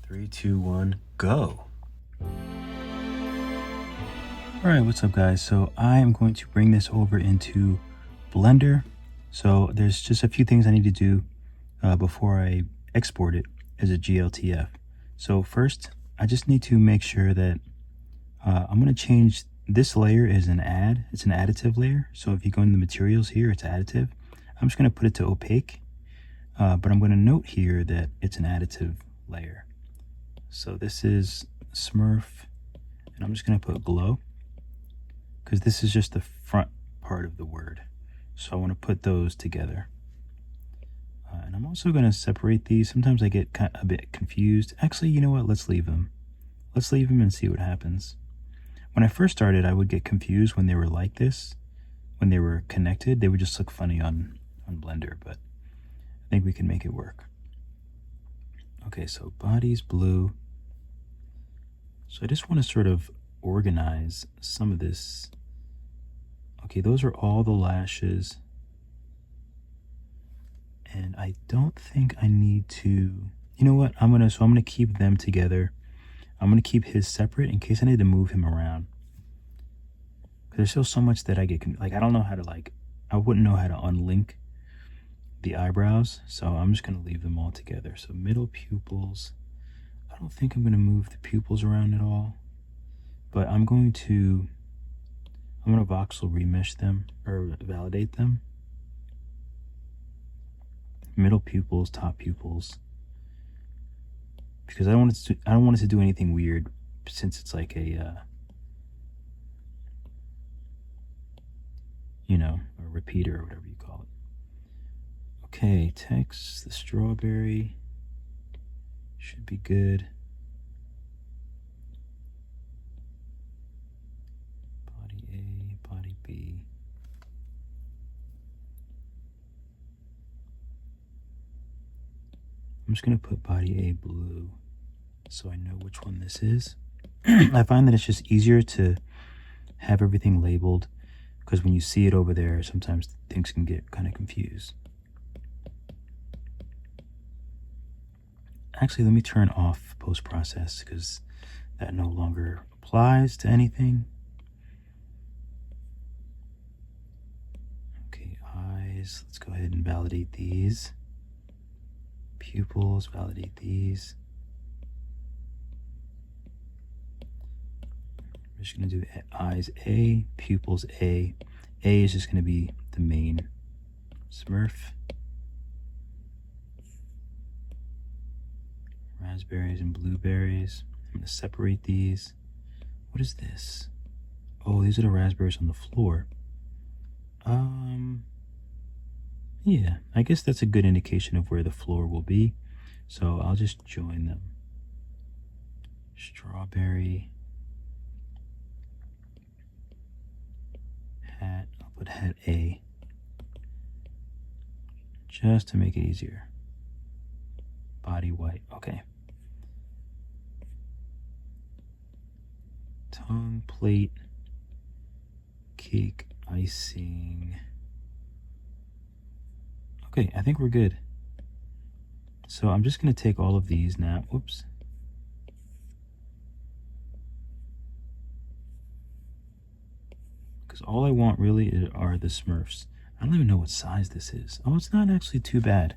3, 2, 1, go. Alright, what's up guys? So I am going to bring this over into Blender. So there's just a few things I need to do before I export it as a GLTF. So first, I just need to make sure that I'm going to change this layer as an add. It's an additive layer. So if you go into the materials here, it's additive. I'm just going to put it to opaque, but I'm going to note here that it's an additive layer. So this is Smurf, and I'm just going to put glow because this is just the front part of the word. So I want to put those together. And I'm also going to separate these. Sometimes I get a bit confused. Actually, you know what? Let's leave them. Let's leave them and see what happens. When I first started, I would get confused when they were like this. When they were connected, they would just look funny on Blender, but I think we can make it work. Okay, so body's blue. So I just want to sort of organize some of this. Okay, those are all the lashes. And I don't think I need to, you know what? I'm gonna keep them together. I'm gonna keep his separate in case I need to move him around. Cause there's still so much that I get, I don't know how to I wouldn't know how to unlink the eyebrows. So I'm just gonna leave them all together. So middle pupils. I don't think I'm gonna move the pupils around at all, but I'm gonna voxel remesh them or validate them. Middle pupils, top pupils, because I don't want it to do anything weird, since it's like a a repeater or whatever you call it. Okay, text, the strawberry should be good. Body A, body B. I'm just going to put body A blue so I know which one this is. I find that it's just easier to have everything labeled because when you see it over there, sometimes things can get kind of confused. Actually, let me turn off post-process because that no longer applies to anything. Okay, eyes. Let's go ahead and validate these. Pupils, validate these. I'm just going to do eyes A, pupils A. A is just going to be the main Smurf. Raspberries and blueberries. I'm going to separate these. What is this? Oh, these are the raspberries on the floor. Yeah, I guess that's a good indication of where the floor will be. So I'll just join them. Strawberry. Hat. I'll put hat A. Just to make it easier. Body white. Okay. Tongue, plate, cake, icing. Okay, I think we're good. So I'm just going to take all of these now. Whoops. Because all I want really are the Smurfs. I don't even know what size this is. Oh, it's not actually too bad.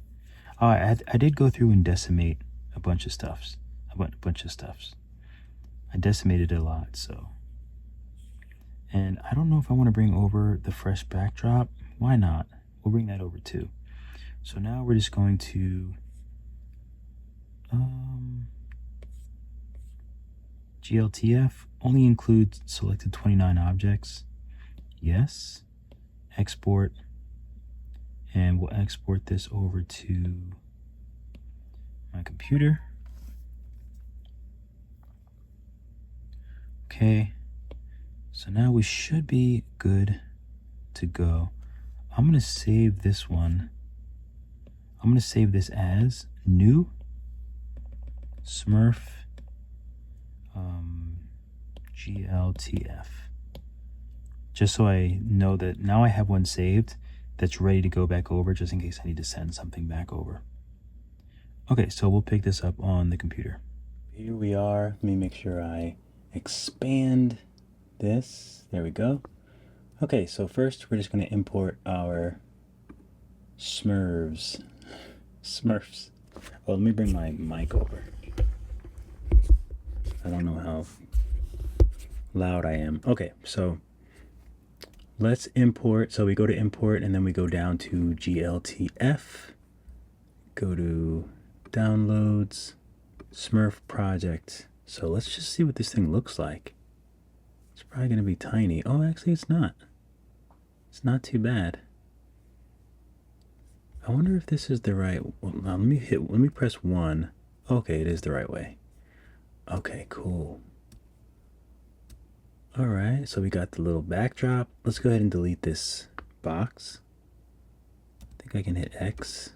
Oh, I did go through and decimate a bunch of stuffs. I decimated it a lot, so. And I don't know if I want to bring over the fresh backdrop. Why not? We'll bring that over too. So now we're just going to GLTF only include selected 29 objects. Yes. Export. And we'll export this over to my computer. Okay. So now we should be good to go. I'm going to save this one. I'm going to save this as new Smurf GLTF. Just so I know that now I have one saved that's ready to go back over just in case I need to send something back over. Okay, so we'll pick this up on the computer. Here we are. Let me make sure I expand this. There we go. Okay, so first we're just going to import our Smurfs. Oh, let me bring my mic over. I don't know how loud I am. Okay, so let's import. So we go to import and then we go down to GLTF. Go to downloads, Smurf project. So let's just see what this thing looks like. It's probably going to be tiny. Oh, actually it's not. It's not too bad. I wonder if this is the right. Well, now let me press 1. Okay, it is the right way. Okay, cool. All right, so we got the little backdrop. Let's go ahead and delete this box. I think I can hit X.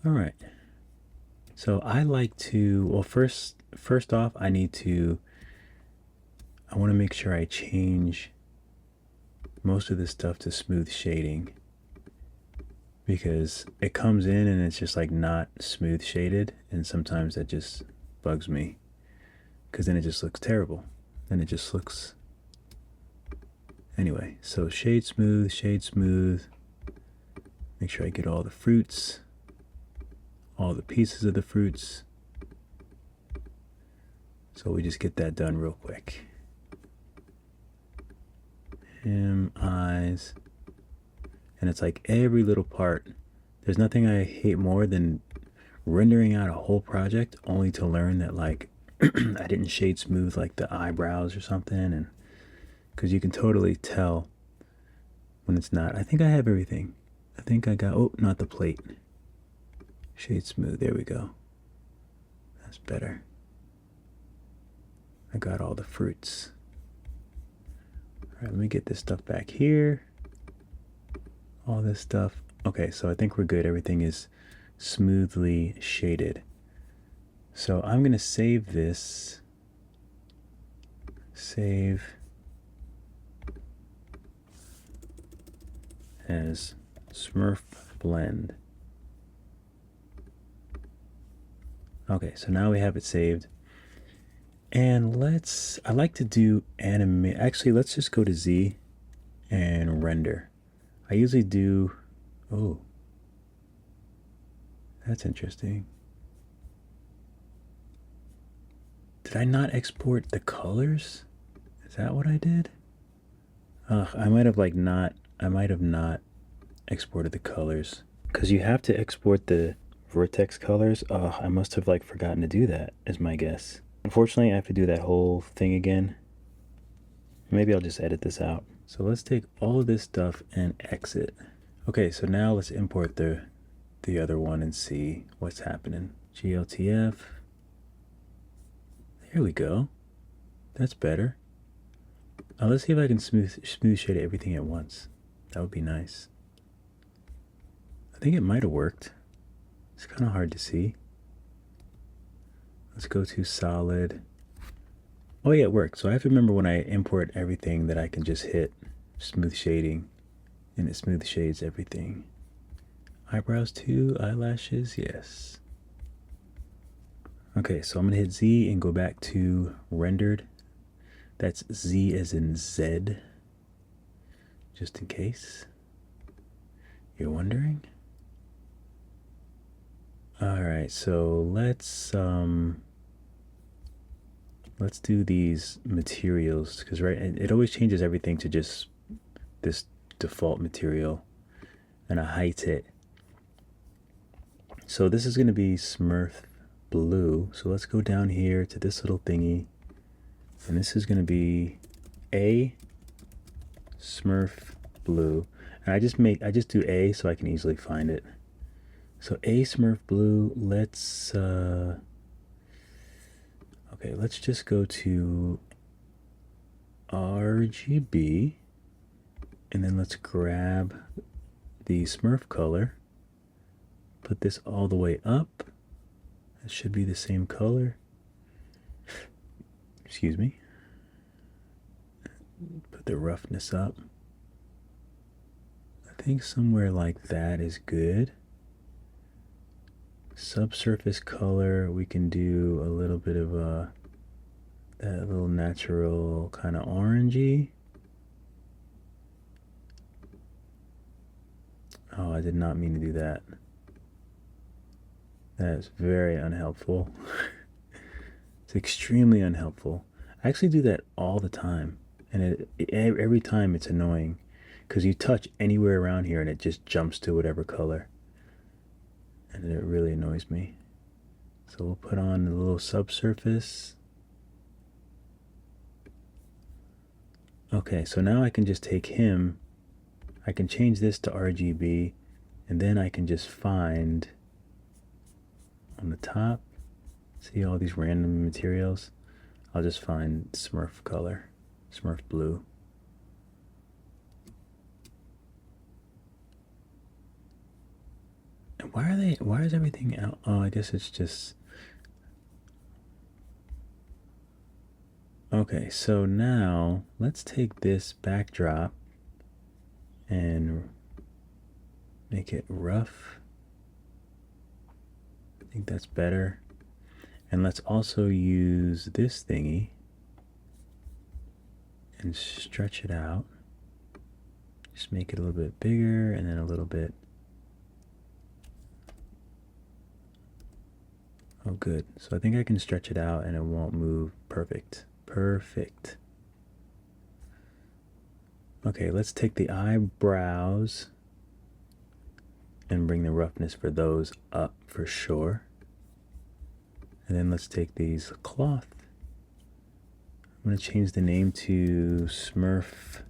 All right. So I like to, well, first off, I want to make sure I change most of this stuff to smooth shading, because it comes in and it's just like not smooth shaded, and sometimes that just bugs me because then it just looks terrible. Then it just looks, anyway, so shade smooth, make sure I get all the fruits, all the pieces of the fruits. So we just get that done real quick. Him, eyes, and it's like every little part. There's nothing I hate more than rendering out a whole project only to learn that like I didn't shade smooth like the eyebrows or something, and because you can totally tell when it's not. I think I have everything. I think I got, oh, not the plate. Shade smooth, there we go. That's better. I got all the fruits. All right, let me get this stuff back here. All this stuff. Okay, so I think we're good. Everything is smoothly shaded. So I'm going to save this. Save as Smurf blend. Okay, so now we have it saved. And I like to do animate. Actually, let's just go to Z and render. I usually do, oh, that's interesting. Did I not export the colors? Is that what I did? I might have not exported the colors, because you have to export the vertex colors. I must have like forgotten to do that, is my guess. Unfortunately, I have to do that whole thing again. Maybe I'll just edit this out. So let's take all of this stuff and exit. Okay, so now let's import the other one and see what's happening. GLTF. There we go. That's better. Let's see if I can smooth shade everything at once. That would be nice. I think it might have worked. It's kind of hard to see. Let's go to solid. Oh yeah, it worked. So I have to remember when I import everything that I can just hit smooth shading and it smooth shades everything. Eyebrows too, eyelashes, yes. Okay, so I'm gonna hit Z and go back to rendered. That's Z as in Z, just in case you're wondering. All right, so let's do these materials, because right, it always changes everything to just this default material, and I height it. So this is going to be Smurf blue. So let's go down here to this little thingy, and this is going to be A Smurf blue. And I just do A so I can easily find it. So A Smurf blue. Let's okay, let's just go to RGB, and then let's grab the Smurf color, put this all the way up. It should be the same color. Excuse me. Put the roughness up. I think somewhere like that is good. Subsurface color, we can do a little bit of that little natural kind of orangey. Oh, I did not mean to do that. That is very unhelpful. It's extremely unhelpful. I actually do that all the time, and every time it's annoying because you touch anywhere around here and it just jumps to whatever color, and it really annoys me. So we'll put on a little subsurface. Okay, so now I can just take him, I can change this to RGB, and then I can just find on the top, see all these random materials? I'll just find Smurf color, Smurf blue. And why is everything out? Oh, I guess it's just, okay, so now let's take this backdrop and make it rough. I think that's better. And let's also use this thingy and stretch it out. Just make it a little bit bigger and then a little bit. Oh, good. So I think I can stretch it out and it won't move. Perfect. Perfect. Okay, let's take the eyebrows and bring the roughness for those up for sure. And then let's take these cloth. I'm going to change the name to Smurf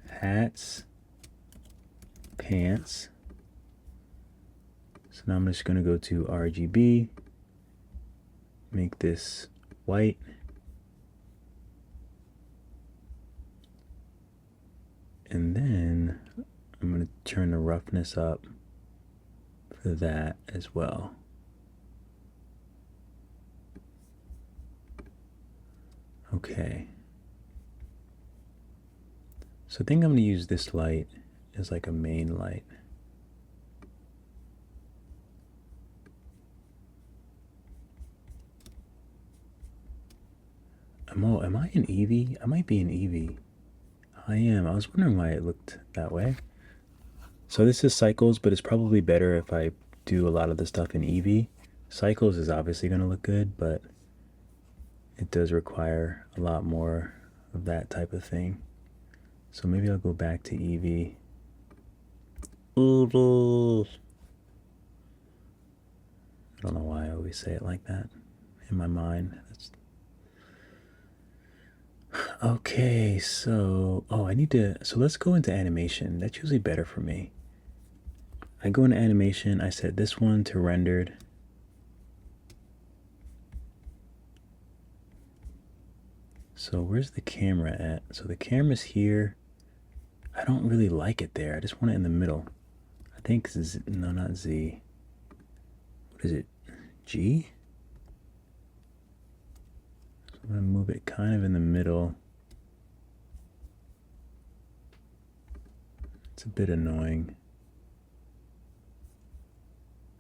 hats, pants. So now I'm just going to go to RGB, make this white. And then I'm going to turn the roughness up for that as well. Okay. So I think I'm going to use this light as like a main light. Am I in Eevee? I might be in Eevee. I am. I was wondering why it looked that way. So this is Cycles, but it's probably better if I do a lot of the stuff in Eevee. Cycles is obviously going to look good, but it does require a lot more of that type of thing. So maybe I'll go back to Eevee. Eevee. I don't know why I always say it like that in my mind. Okay, so, so let's go into animation. That's usually better for me. I go into animation, I set this one to rendered. So where's the camera at? So the camera's here. I don't really like it there. I just want it in the middle. I think Z, no, not Z. What is it? G? So I'm gonna move it kind of in the middle. It's a bit annoying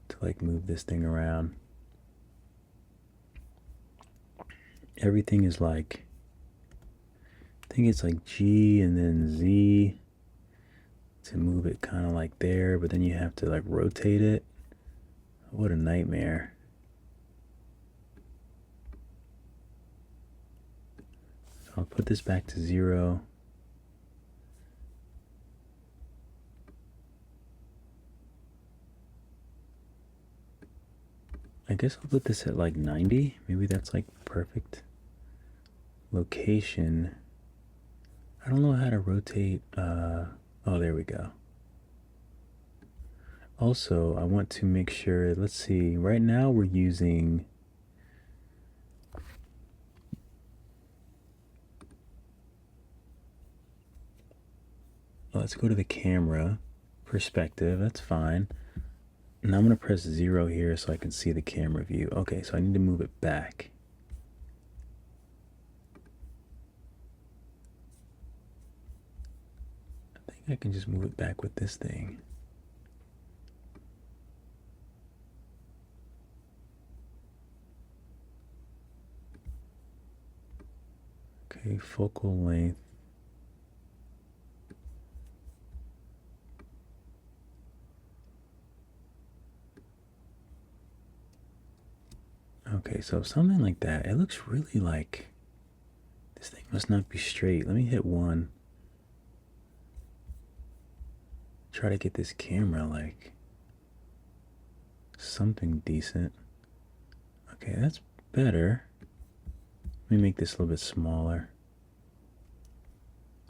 to like move this thing around. Everything is like, I think it's like G and then Z to move it kind of like there, but then you have to like rotate it. What a nightmare. So I'll put this back to 0. I guess I'll put this at like 90. Maybe that's like perfect. Location. I don't know how to rotate. Oh, there we go. Also, I want to make sure, let's see, right now we're using let's go to the camera perspective. That's fine. And I'm going to press 0 here so I can see the camera view. Okay, so I need to move it back. I think I can just move it back with this thing. Okay, focal length. Okay, so something like that. It looks really like this thing must not be straight. Let me hit 1. Try to get this camera like something decent. Okay, that's better. Let me make this a little bit smaller.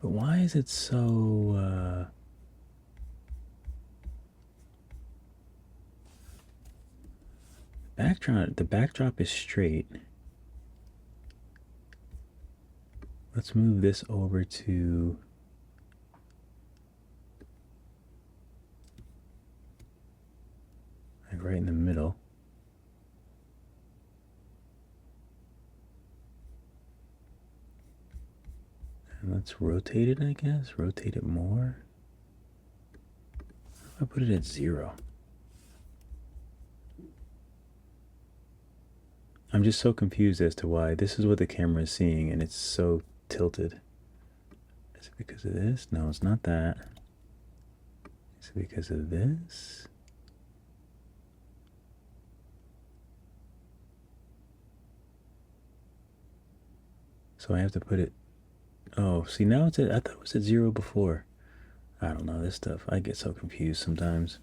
But why is it so the backdrop is straight. Let's move this over to like right in the middle. And let's rotate it, I guess. Rotate it more. I'll put it at 0. I'm just so confused as to why this is what the camera is seeing and it's so tilted. Is it because of this? No, it's not that. Is it because of this? So I have to put it, oh, see now it's at, I thought it was at 0 before. I don't know this stuff. I get so confused sometimes.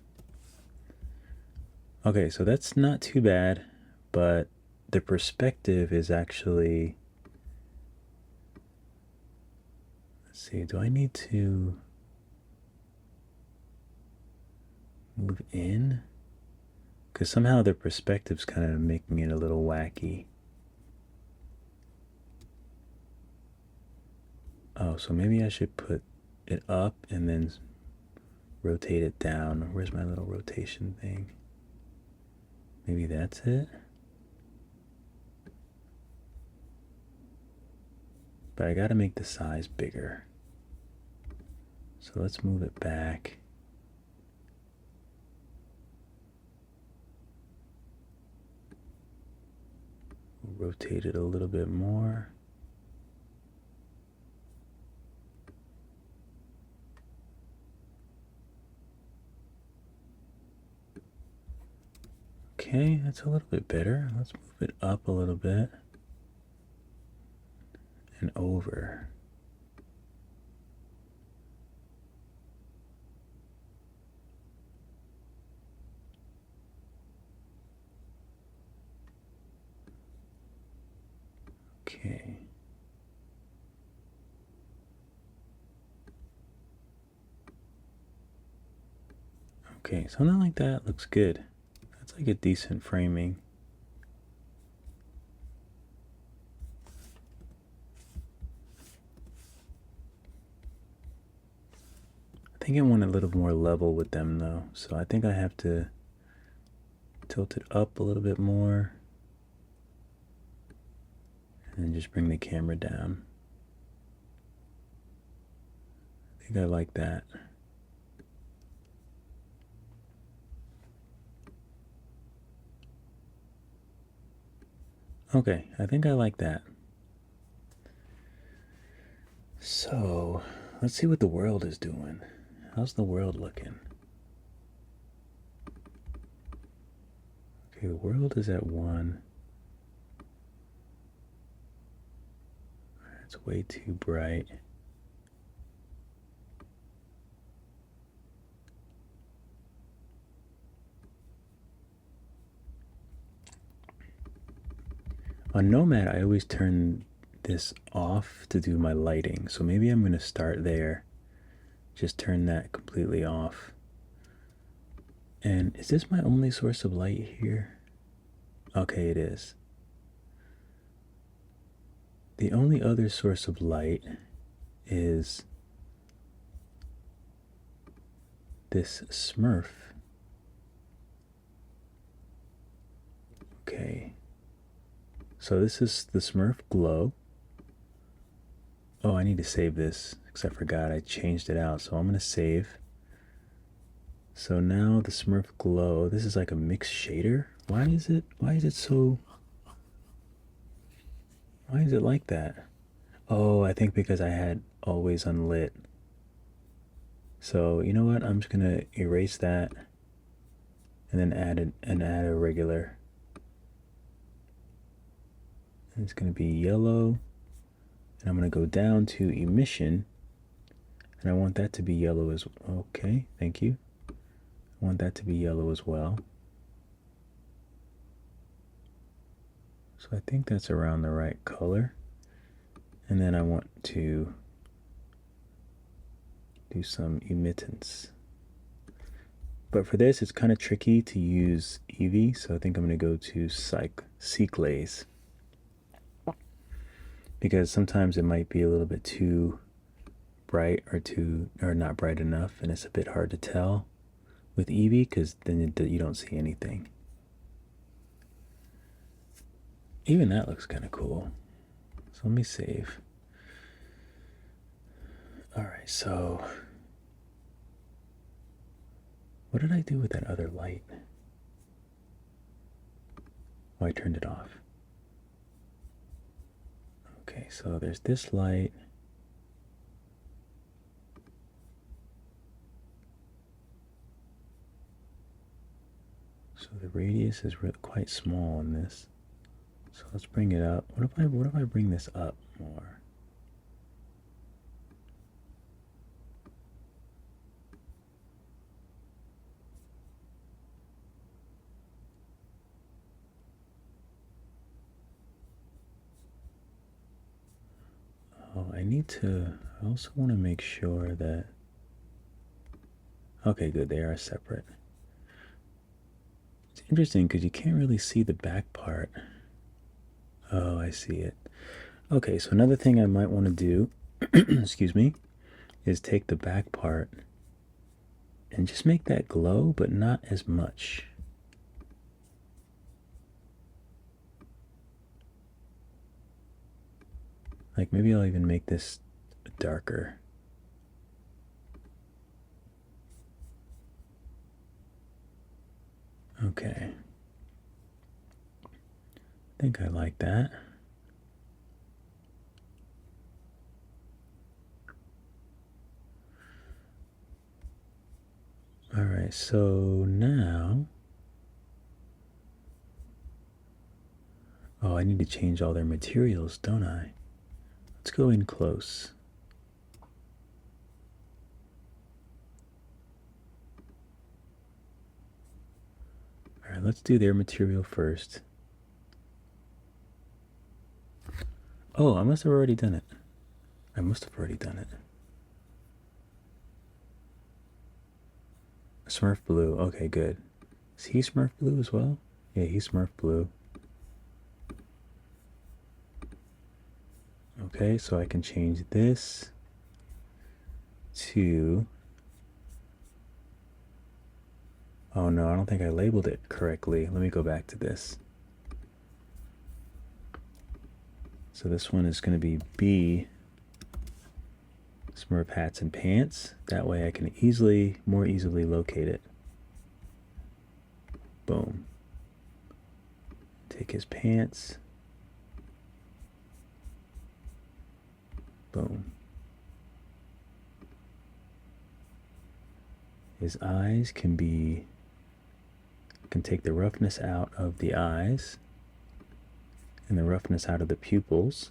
Okay, so that's not too bad, but the perspective is actually, let's see, do I need to move in? Because somehow the perspective's kind of making it a little wacky. Oh, so maybe I should put it up and then rotate it down. Where's my little rotation thing? Maybe that's it. But I gotta make the size bigger. So let's move it back. We'll rotate it a little bit more. Okay, that's a little bit better. Let's move it up a little bit and over. Okay. Okay, something like that looks good. That's like a decent framing. I think I want a little more level with them though, so I think I have to tilt it up a little bit more and then just bring the camera down. I think I like that. Okay, I think I like that. So, let's see what the world is doing. How's the world looking? Okay, the world is at 1. It's way too bright. On Nomad, I always turn this off to do my lighting. So maybe I'm going to start there. Just turn that completely off. And is this my only source of light here? Okay, it is. The only other source of light is this Smurf. Okay. So this is the Smurf glow. Oh, I need to save this because I forgot I changed it out. So I'm going to save. So now the Smurf glow, this is like a mixed shader. Why is it like that? Oh, I think because I had always unlit. So you know what? I'm just gonna erase that and then add a regular. And it's gonna be yellow. And I'm gonna go down to emission. And I want that to be yellow as well. Okay, thank you. I want that to be yellow as well. So I think that's around the right color. And then I want to do some emittance. But for this, it's kind of tricky to use Eevee, so I think I'm going to go to Cyclase. Because sometimes it might be a little bit too bright or not bright enough, and it's a bit hard to tell with Eevee because then you don't see anything. Even that looks kind of cool. So let me save. All right, so what did I do with that other light? Oh, I turned it off. Okay, so there's this light. So the radius is quite small in this. So let's bring it up. What if I bring this up more? Oh, I also want to make sure that, okay, good, they are separate. It's interesting because you can't really see the back part. Oh, I see it. Okay, so another thing I might want to do, excuse me, is take the back part and just make that glow, but not as much. Like maybe I'll even make this darker. Okay. I think I like that. All right, so now, oh, I need to change all their materials, don't I? Let's go in close. All right, let's do their material first. Oh, I must have already done it. I must have already done it. Smurf blue. Okay, good. Is he Smurf blue as well? Yeah, he's Smurf blue. Okay, so I can change this to... Oh no, I don't think I labeled it correctly. Let me go back to this. So this one is going to be B, Smurf hats and pants. That way I can more easily locate it. Boom. Take his pants. Boom. His eyes can take the roughness out of the eyes and the roughness out of the pupils.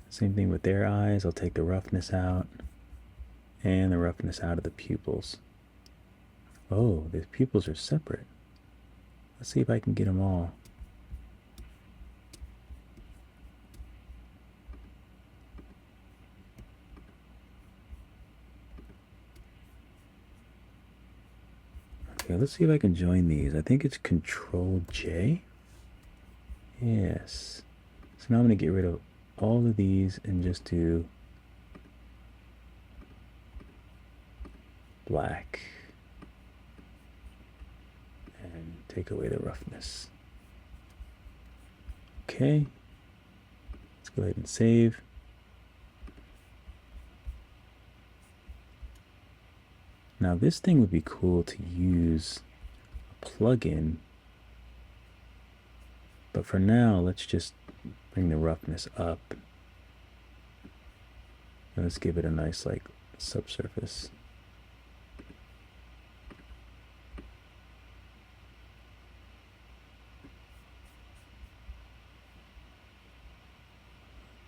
Same thing with their eyes. I'll take the roughness out and the roughness out of the pupils. Oh, the pupils are separate. Let's see if I can get them all. Okay, let's see if I can join these. I think it's Control J. Yes. So now I'm going to get rid of all of these and just do black. And take away the roughness. Okay. Let's go ahead and save. Now this thing would be cool to use a plugin, but for now let's just bring the roughness up. And let's give it a nice like subsurface.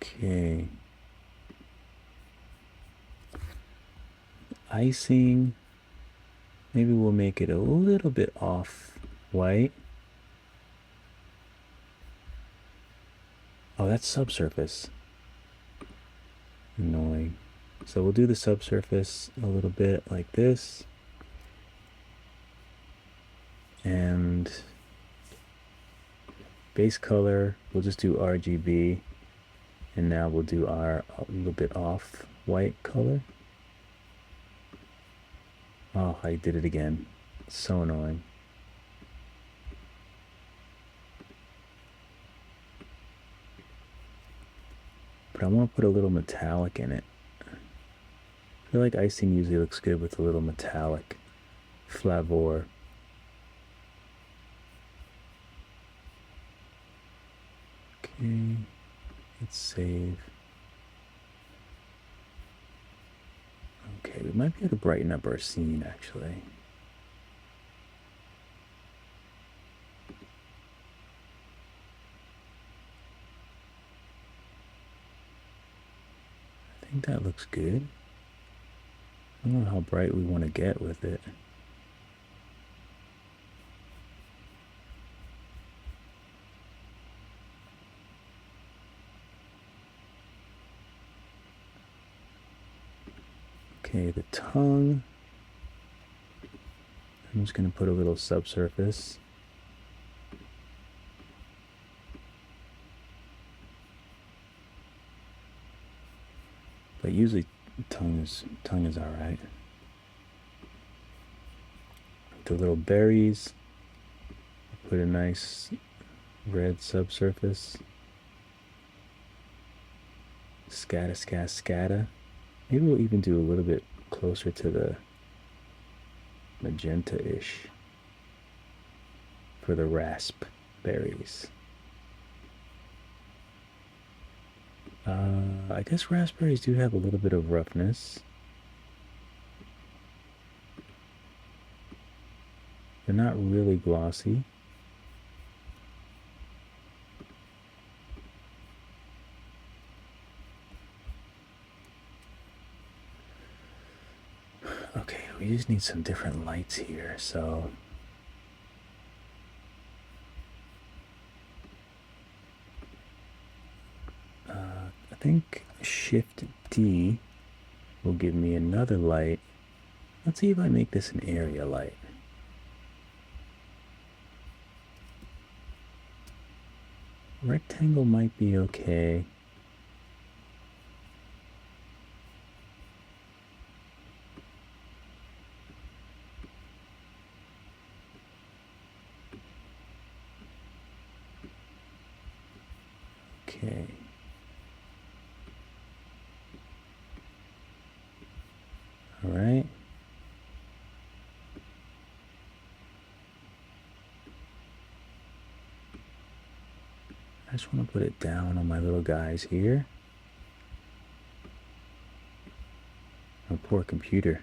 Okay. Icing, maybe we'll make it a little bit off white. Oh, that's subsurface. Annoying. So we'll do the subsurface a little bit like this. And base color, we'll just do RGB. And now we'll do our a little bit off white color. Oh, I did it again. It's so annoying. But I want to put a little metallic in it. I feel like icing usually looks good with a little metallic flavor. Okay, let's save. Okay, we might be able to brighten up our scene actually. I think that looks good. I don't know how bright we want to get with it. Okay, the tongue. I'm just going to put a little subsurface. But usually tongue is all right. The little berries. Put a nice red subsurface. Scatta, scatta, scatta. Maybe we'll even do a little bit closer to the magenta-ish for the raspberries. I guess raspberries do have a little bit of roughness. They're not really glossy. Okay, we just need some different lights here, so I think Shift D will give me another light. Let's see if I make this an area light. Rectangle might be okay. Okay. All right. I just want to put it down on my little guys here. Oh, poor computer.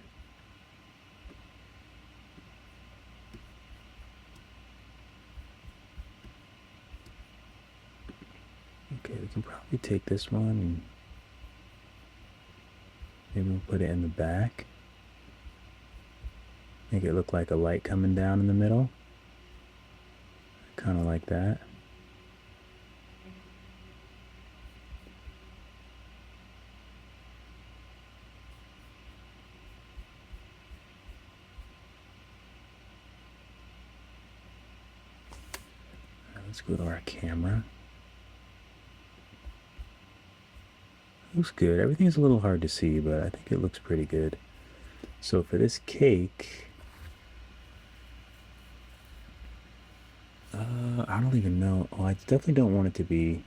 Okay, we can probably take this one and maybe we'll put it in the back. Make it look like a light coming down in the middle. Kind of like that. Let's go to our camera. Looks good. Everything's a little hard to see, but I think it looks pretty good. So for this cake, I don't even know. Oh, I definitely don't want it to be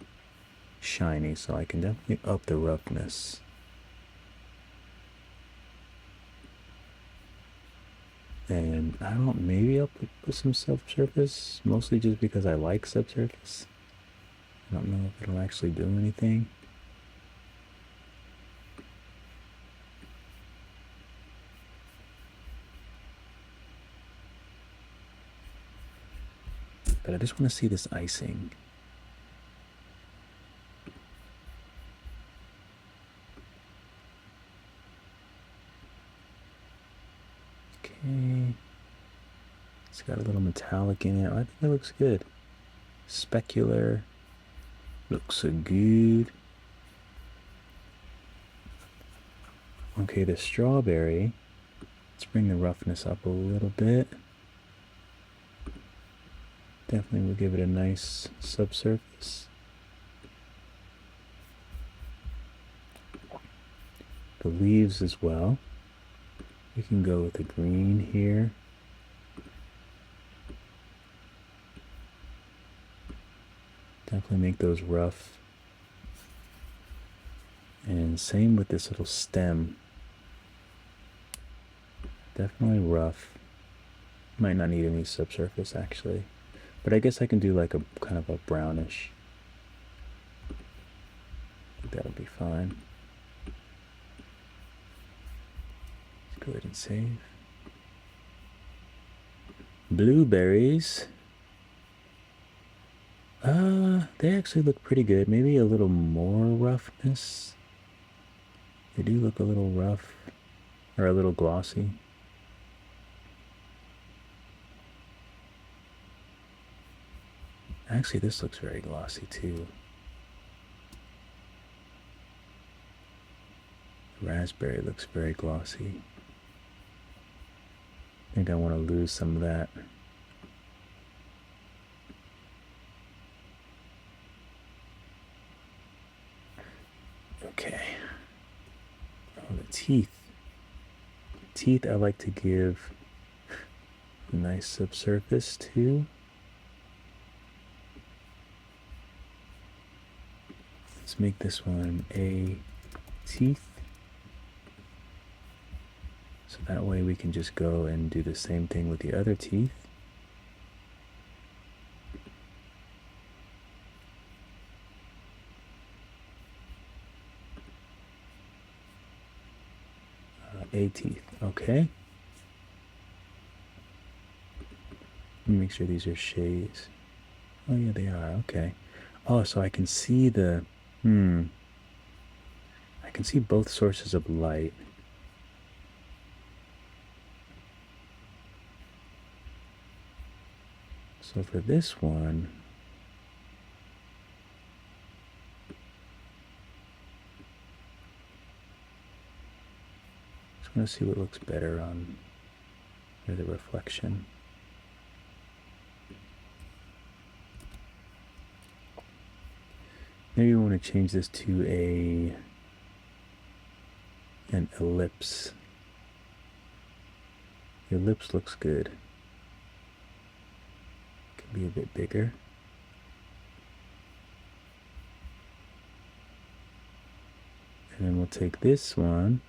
shiny, so I can definitely up the roughness. And I don't, maybe I'll put some subsurface, mostly just because I like subsurface. I don't know if it'll actually do anything. But I just want to see this icing. Okay. It's got a little metallic in it. I think it looks good. Specular. Looks so good. Okay, the strawberry. Let's bring the roughness up a little bit. Definitely will give it a nice subsurface. The leaves as well. We can go with the green here. Definitely make those rough. And same with this little stem. Definitely rough. Might not need any subsurface actually. But I guess I can do like a kind of a brownish. I think that'll be fine. Let's go ahead and save. Blueberries. They actually look pretty good. Maybe a little more roughness. They do look a little rough or a little glossy. Actually, this looks very glossy too. Raspberry looks very glossy. I think I want to lose some of that. Okay. Oh, the teeth. Teeth I like to give a nice subsurface too. Let's make this one a teeth. So that way we can just go and do the same thing with the other teeth. A teeth, okay. Let me make sure these are shades. Oh yeah, they are, okay. Oh, so I can see the, I can see both sources of light. So for this one, just want to see what looks better on the reflection. Maybe we want to change this to an ellipse. The ellipse looks good. Could be a bit bigger. And then we'll take this one,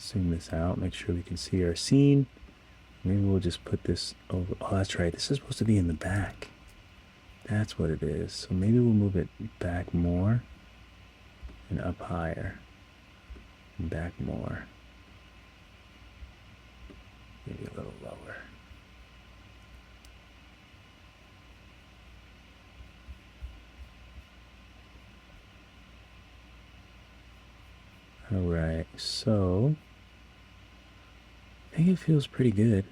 zoom this out, make sure we can see our scene. Maybe we'll just put this over. Oh, that's right. This is supposed to be in the back. That's what it is. So maybe we'll move it back more and up higher and back more. Maybe a little lower. All right, so I think it feels pretty good.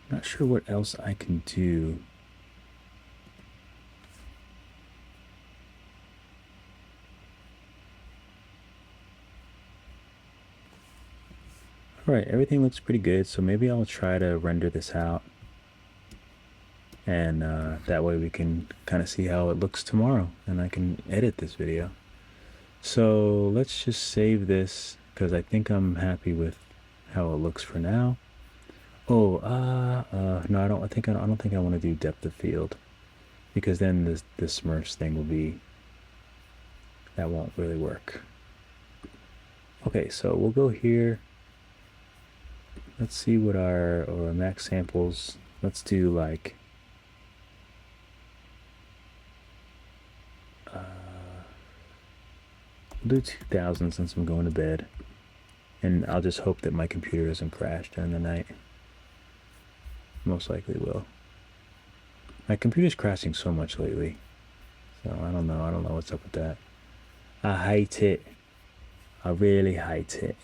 Not sure what else I can do. All right, everything looks pretty good, so maybe I'll try to render this out. And that way we can kind of see how it looks tomorrow, and I can edit this video. So let's just save this, because I think I'm happy with how it looks for now. Oh, no, I don't think I want to do depth of field, because then the Smurfs thing will be, that won't really work. Okay, so we'll go here. Let's see what our max samples, let's do like We'll do 2000 since I'm going to bed. And I'll just hope that my computer doesn't crash during the night. Most likely will. My computer's crashing so much lately. So I don't know what's up with that. I hate it. I really hate it.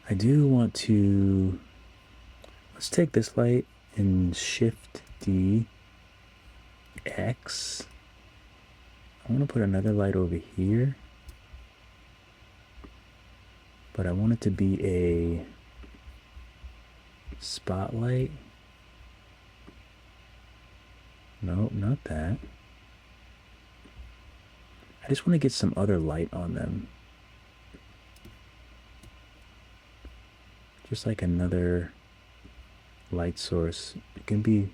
I do want to... Let's take this light and Shift D X. I want to put another light over here. But I want it to be a spotlight. Nope, not that. I just want to get some other light on them. Just like another light source. It can be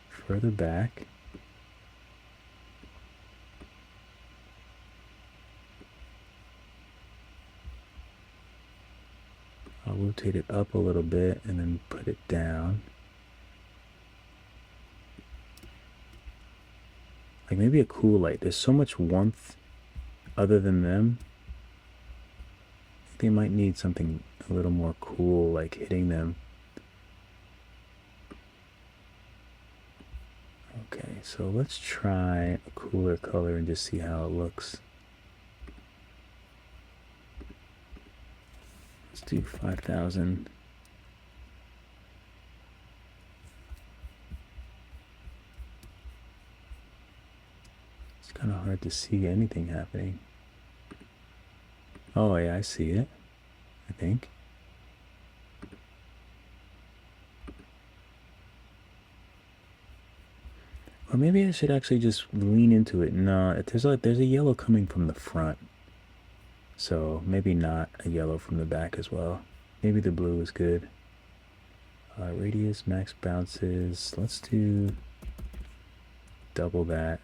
further back. I'll rotate it up a little bit and then put it down. Like maybe a cool light. There's so much warmth other than them. I think they might need something a little more cool, like hitting them. Okay, so let's try a cooler color and just see how it looks. Let's do 5000. It's kind of hard to see anything happening. Oh yeah, I see it, I think. Or maybe I should actually just lean into it. No, there's a yellow coming from the front. So maybe not a yellow from the back as well. Maybe the blue is good. Radius, max bounces. Let's do double that.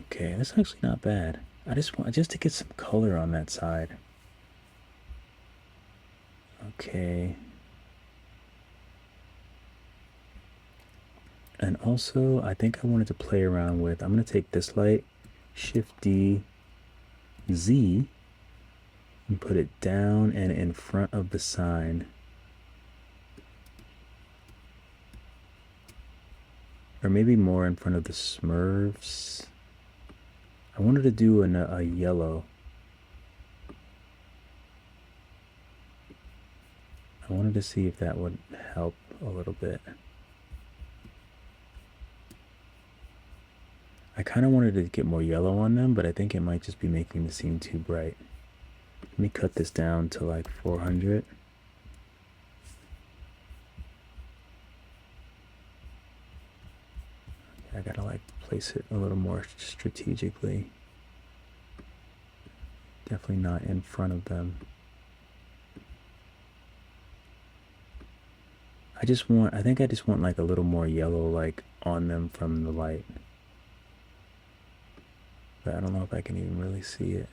Okay, that's actually not bad. I just want to get some color on that side. Okay. And also, I think I wanted to play around with, I'm going to take this light, Shift D, Z, and put it down and in front of the sign. Or maybe more in front of the Smurfs. I wanted to do a yellow. I wanted to see if that would help a little bit. I kind of wanted to get more yellow on them, but I think it might just be making the scene too bright. Let me cut this down to like 400. I gotta like place it a little more strategically. Definitely not in front of them. I think I just want like a little more yellow like on them from the light. But I don't know if I can even really see it.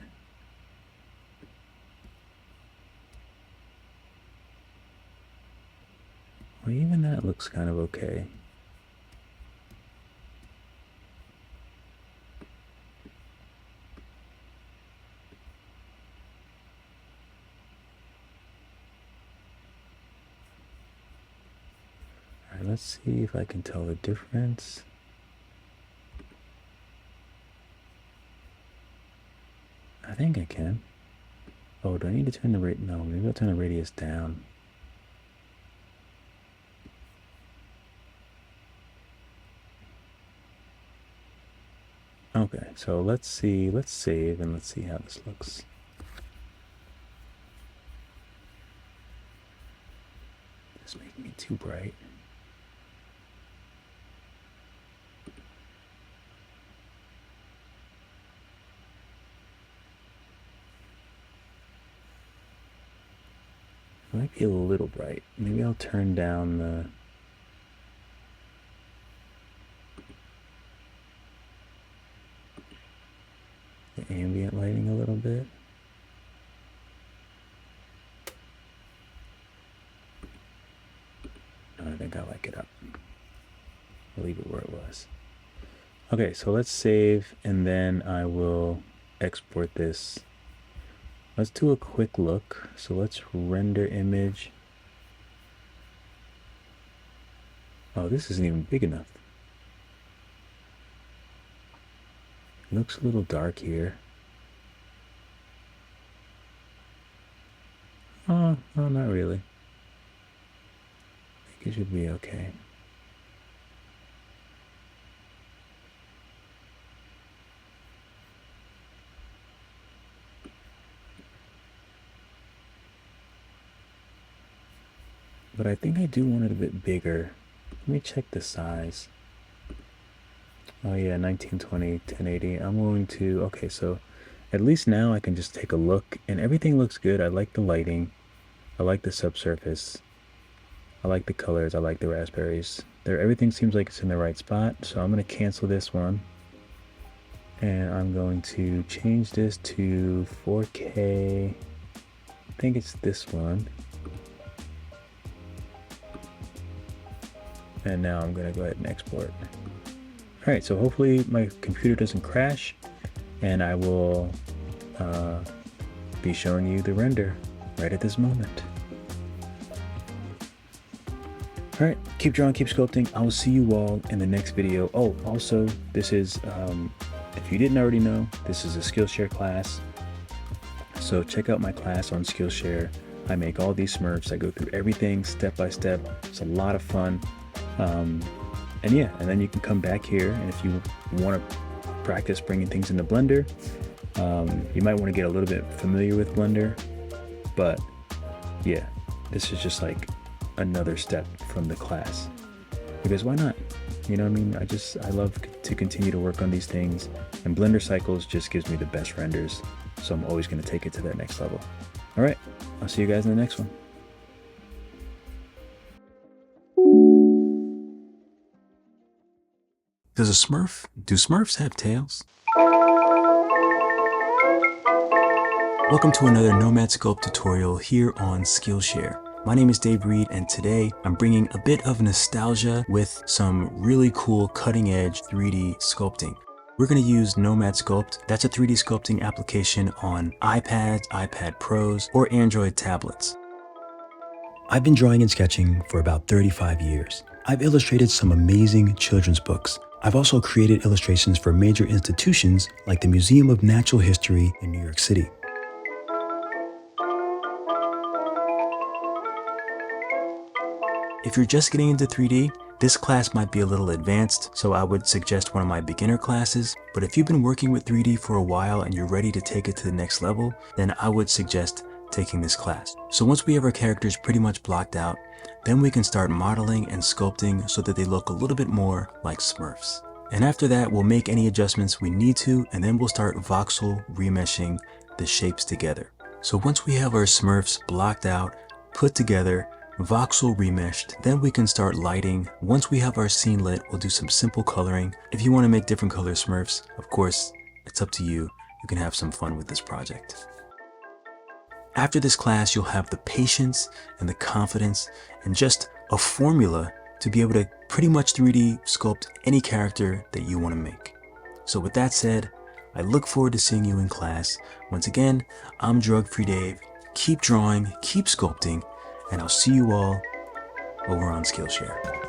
Well, even that looks kind of okay. All right, let's see if I can tell the difference. I think I can. Oh, do I need to turn the rate? No, maybe I'll turn the radius down. Okay, so let's save and let's see how this looks. It's making it too bright. It might be a little bright. Maybe I'll turn down the ambient lighting a little bit. No, I think I like it up. I'll leave it where it was. Okay, so let's save, and then I will export this. Let's do a quick look. So let's render image. Oh, this isn't even big enough. It looks a little dark here. Oh, no, not really. I think it should be okay. But I think I do want it a bit bigger. Let me check the size. Oh yeah, 1920, 1080. I'm going to, okay, so at least now I can just take a look and everything looks good. I like the lighting. I like the subsurface. I like the colors. I like the raspberries. Everything seems like it's in the right spot. So I'm going to cancel this one. And I'm going to change this to 4K. I think it's this one. And now I'm going to go ahead and export. All right, so hopefully my computer doesn't crash, and I will be showing you the render right at this moment. All right, keep drawing, keep sculpting. I will see you all in the next video. Oh, also, this is, if you didn't already know, this is a Skillshare class. So check out my class on Skillshare. I make all these Smurfs. I go through everything step by step. It's a lot of fun. And yeah, and then you can come back here, and if you want to practice bringing things into Blender, you might want to get a little bit familiar with Blender, but yeah, this is just like another step from the class, because why not? You know what I mean? I love to continue to work on these things, and Blender Cycles just gives me the best renders, so I'm always going to take it to that next level. All right, I'll see you guys in the next one. Do Smurfs have tails? Welcome to another Nomad Sculpt tutorial here on Skillshare. My name is Dave Reed, and today I'm bringing a bit of nostalgia with some really cool cutting edge 3D sculpting. We're going to use Nomad Sculpt. That's a 3D sculpting application on iPads, iPad Pros, or Android tablets. I've been drawing and sketching for about 35 years. I've illustrated some amazing children's books. I've also created illustrations for major institutions like the Museum of Natural History in New York City. If you're just getting into 3D, this class might be a little advanced, so I would suggest one of my beginner classes. But if you've been working with 3D for a while and you're ready to take it to the next level, then I would suggest taking this class. So once we have our characters pretty much blocked out, then we can start modeling and sculpting so that they look a little bit more like Smurfs. And after that, we'll make any adjustments we need to, and then we'll start voxel remeshing the shapes together. So once we have our Smurfs blocked out, put together, voxel remeshed, then we can start lighting. Once we have our scene lit, we'll do some simple coloring. If you want to make different color Smurfs, of course, it's up to you. You can have some fun with this project. After this class, you'll have the patience and the confidence and just a formula to be able to pretty much 3D sculpt any character that you want to make. So with that said, I look forward to seeing you in class. Once again, I'm Drug Free Dave. Keep drawing, keep sculpting, and I'll see you all over on Skillshare.